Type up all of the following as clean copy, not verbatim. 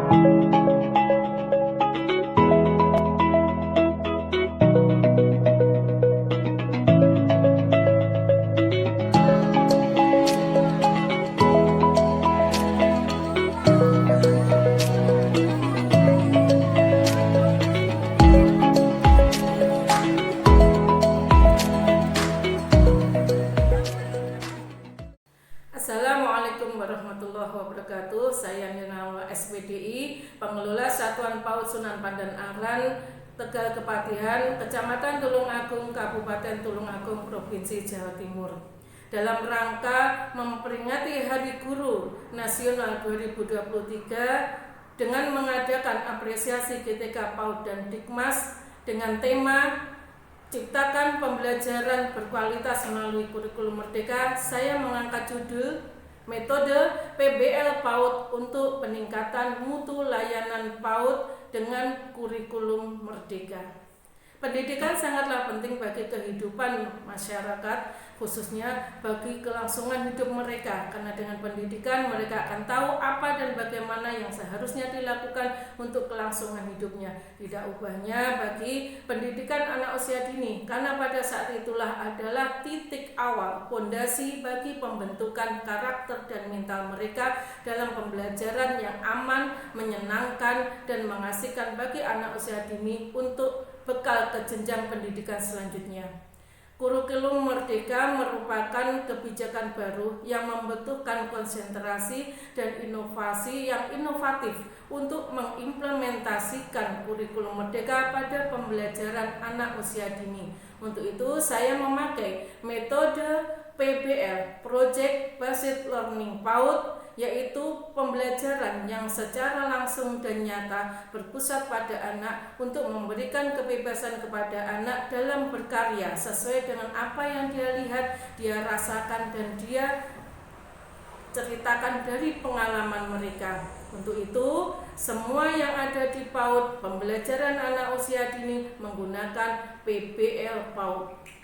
Assalamualaikum warahmatullahi wabarakatuh. Saya Nina SPDI, pengelola Satuan PAUD Sunan Pandan Aran, Tegal Kepatihan, Kecamatan Tulungagung, Kabupaten Tulungagung, Provinsi Jawa Timur. Dalam rangka memperingati Hari Guru Nasional 2023 dengan mengadakan apresiasi GTK PAUD dan Dikmas dengan tema Ciptakan Pembelajaran Berkualitas Melalui Kurikulum Merdeka, saya mengangkat judul Metode PBL PAUD untuk Peningkatan Mutu Layanan PAUD dengan Kurikulum Merdeka. Pendidikan sangatlah penting bagi kehidupan masyarakat, khususnya bagi kelangsungan hidup mereka, karena dengan pendidikan mereka akan tahu apa dan bagaimana yang seharusnya dilakukan untuk kelangsungan hidupnya. Tidak ubahnya bagi pendidikan anak usia dini, karena pada saat itulah adalah titik awal fondasi bagi pembentukan karakter dan mental mereka dalam pembelajaran yang aman, menyenangkan, dan mengasihkan bagi anak usia dini untuk bekal ke jenjang pendidikan selanjutnya. Kurikulum Merdeka merupakan kebijakan baru yang membutuhkan konsentrasi dan inovasi yang inovatif untuk mengimplementasikan kurikulum Merdeka pada pembelajaran anak usia dini. Untuk itu, saya memakai metode PBL, Project Based Learning PAUD, yaitu pembelajaran yang secara langsung dan nyata berpusat pada anak untuk memberikan kebebasan kepada anak dalam berkarya sesuai dengan apa yang dia lihat, dia rasakan, dan dia ceritakan dari pengalaman mereka. Untuk itu, semua yang ada di PAUD, pembelajaran anak usia dini, menggunakan PBL PAUD.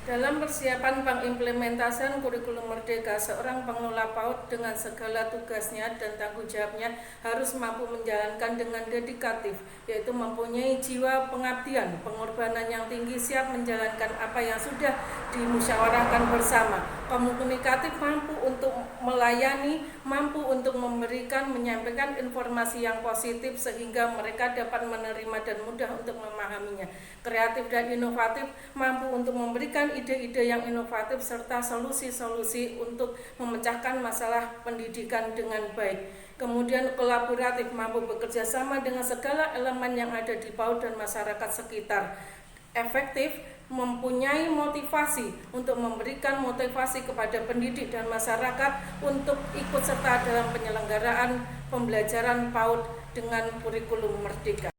Dalam persiapan pengimplementasian kurikulum Merdeka, seorang pengelola PAUD dengan segala tugasnya dan tanggung jawabnya harus mampu menjalankan dengan dedikatif, yaitu mempunyai jiwa pengabdian, pengorbanan yang tinggi, siap menjalankan apa yang sudah dimusyawarahkan bersama, komunikatif, mampu untuk melayani, mampu untuk memberikan, menyampaikan informasi yang positif sehingga mereka dapat menerima dan mudah untuk memahaminya, kreatif dan inovatif, mampu untuk memberikan ide-ide yang inovatif serta solusi-solusi untuk memecahkan masalah pendidikan dengan baik. Kemudian kolaboratif, mampu bekerja sama dengan segala elemen yang ada di PAUD dan masyarakat sekitar. Efektif, mempunyai motivasi untuk memberikan motivasi kepada pendidik dan masyarakat untuk ikut serta dalam penyelenggaraan pembelajaran PAUD dengan kurikulum Merdeka.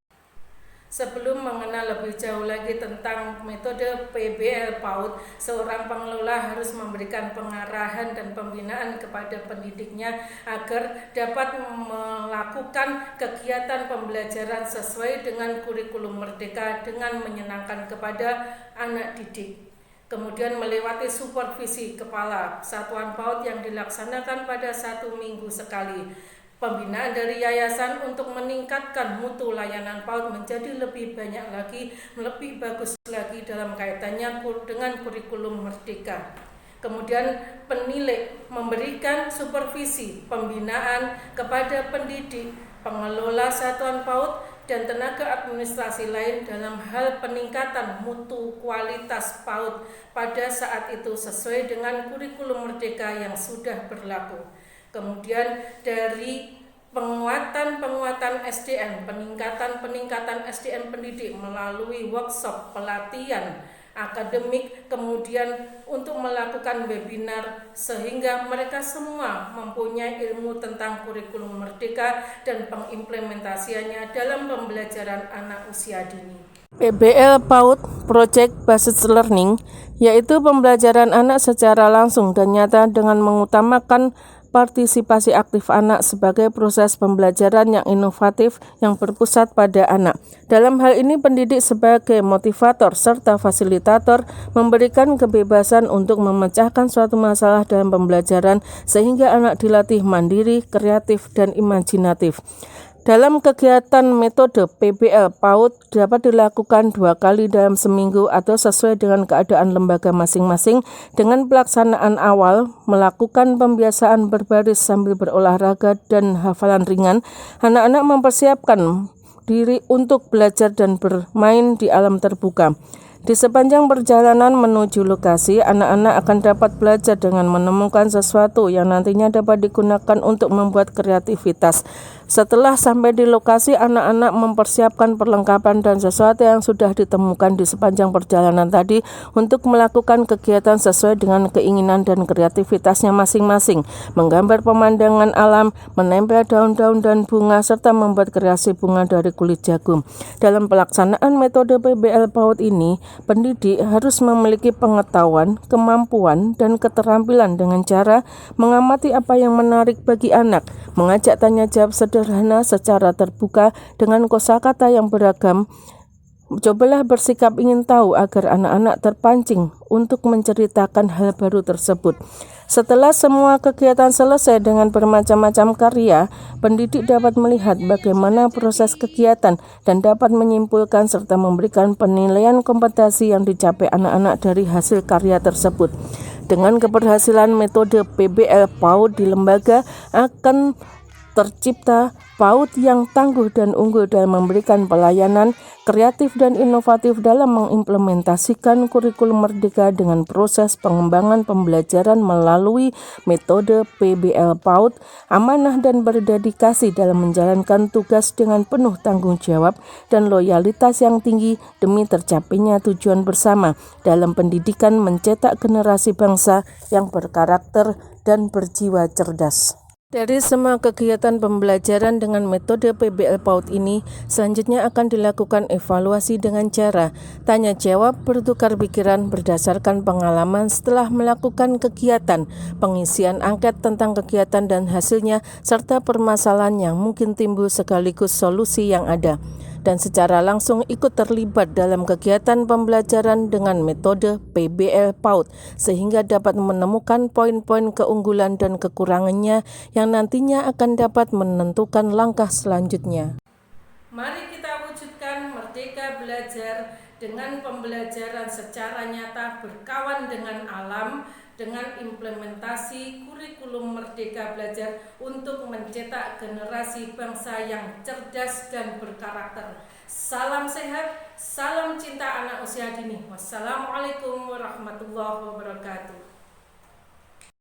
Sebelum mengenal lebih jauh lagi tentang metode PBL PAUD, seorang pengelola harus memberikan pengarahan dan pembinaan kepada pendidiknya agar dapat melakukan kegiatan pembelajaran sesuai dengan kurikulum Merdeka dengan menyenangkan kepada anak didik. Kemudian melewati supervisi kepala satuan PAUD yang dilaksanakan pada 1 minggu sekali. Pembinaan dari yayasan untuk meningkatkan mutu layanan PAUD menjadi lebih banyak lagi, lebih bagus lagi dalam kaitannya dengan kurikulum Merdeka. Kemudian penilai, memberikan supervisi pembinaan kepada pendidik, pengelola satuan PAUD, dan tenaga administrasi lain dalam hal peningkatan mutu kualitas PAUD pada saat itu sesuai dengan kurikulum Merdeka yang sudah berlaku. Kemudian dari penguatan SDM, peningkatan SDM pendidik melalui workshop, pelatihan akademik, kemudian untuk melakukan webinar sehingga mereka semua mempunyai ilmu tentang kurikulum Merdeka dan pengimplementasiannya dalam pembelajaran anak usia dini. PBL PAUD, Project Based Learning, yaitu pembelajaran anak secara langsung dan nyata dengan mengutamakan partisipasi aktif anak sebagai proses pembelajaran yang inovatif yang berpusat pada anak. Dalam hal ini pendidik sebagai motivator serta fasilitator memberikan kebebasan untuk memecahkan suatu masalah dalam pembelajaran sehingga anak dilatih mandiri, kreatif, dan imajinatif. Dalam kegiatan metode PBL PAUD dapat dilakukan 2 kali dalam seminggu atau sesuai dengan keadaan lembaga masing-masing dengan pelaksanaan awal melakukan pembiasaan berbaris sambil berolahraga dan hafalan ringan. Anak-anak mempersiapkan diri untuk belajar dan bermain di alam terbuka. Di sepanjang perjalanan menuju lokasi, anak-anak akan dapat belajar dengan menemukan sesuatu yang nantinya dapat digunakan untuk membuat kreativitas. Setelah sampai di lokasi, anak-anak mempersiapkan perlengkapan dan sesuatu yang sudah ditemukan di sepanjang perjalanan tadi untuk melakukan kegiatan sesuai dengan keinginan dan kreativitasnya masing-masing, menggambar pemandangan alam, menempel daun-daun dan bunga, serta membuat kreasi bunga dari kulit jagung. Dalam pelaksanaan metode PBL PAUD ini, pendidik harus memiliki pengetahuan, kemampuan, dan keterampilan dengan cara mengamati apa yang menarik bagi anak, mengajak tanya jawab sederhana secara terbuka dengan kosakata yang beragam. Cobalah bersikap ingin tahu agar anak-anak terpancing untuk menceritakan hal baru tersebut. Setelah semua kegiatan selesai dengan bermacam-macam karya, pendidik dapat melihat bagaimana proses kegiatan dan dapat menyimpulkan serta memberikan penilaian kompetensi yang dicapai anak-anak dari hasil karya tersebut. Dengan keberhasilan metode PBL PAUD di lembaga akan tercipta PAUD yang tangguh dan unggul dalam memberikan pelayanan kreatif dan inovatif dalam mengimplementasikan kurikulum merdeka dengan proses pengembangan pembelajaran melalui metode PBL PAUD, amanah dan berdedikasi dalam menjalankan tugas dengan penuh tanggung jawab dan loyalitas yang tinggi demi tercapainya tujuan bersama dalam pendidikan mencetak generasi bangsa yang berkarakter dan berjiwa cerdas. Dari semua kegiatan pembelajaran dengan metode PBL PAUD ini, selanjutnya akan dilakukan evaluasi dengan cara tanya jawab bertukar pikiran berdasarkan pengalaman setelah melakukan kegiatan, pengisian angket tentang kegiatan dan hasilnya, serta permasalahan yang mungkin timbul sekaligus solusi yang ada, dan secara langsung ikut terlibat dalam kegiatan pembelajaran dengan metode PBL PAUD sehingga dapat menemukan poin-poin keunggulan dan kekurangannya yang nantinya akan dapat menentukan langkah selanjutnya. Mari kita wujudkan merdeka belajar dengan pembelajaran secara nyata berkawan dengan alam, dengan implementasi kurikulum merdeka belajar untuk mencetak generasi bangsa yang cerdas dan berkarakter. Salam sehat, salam cinta anak usia dini. Wassalamualaikum warahmatullahi wabarakatuh.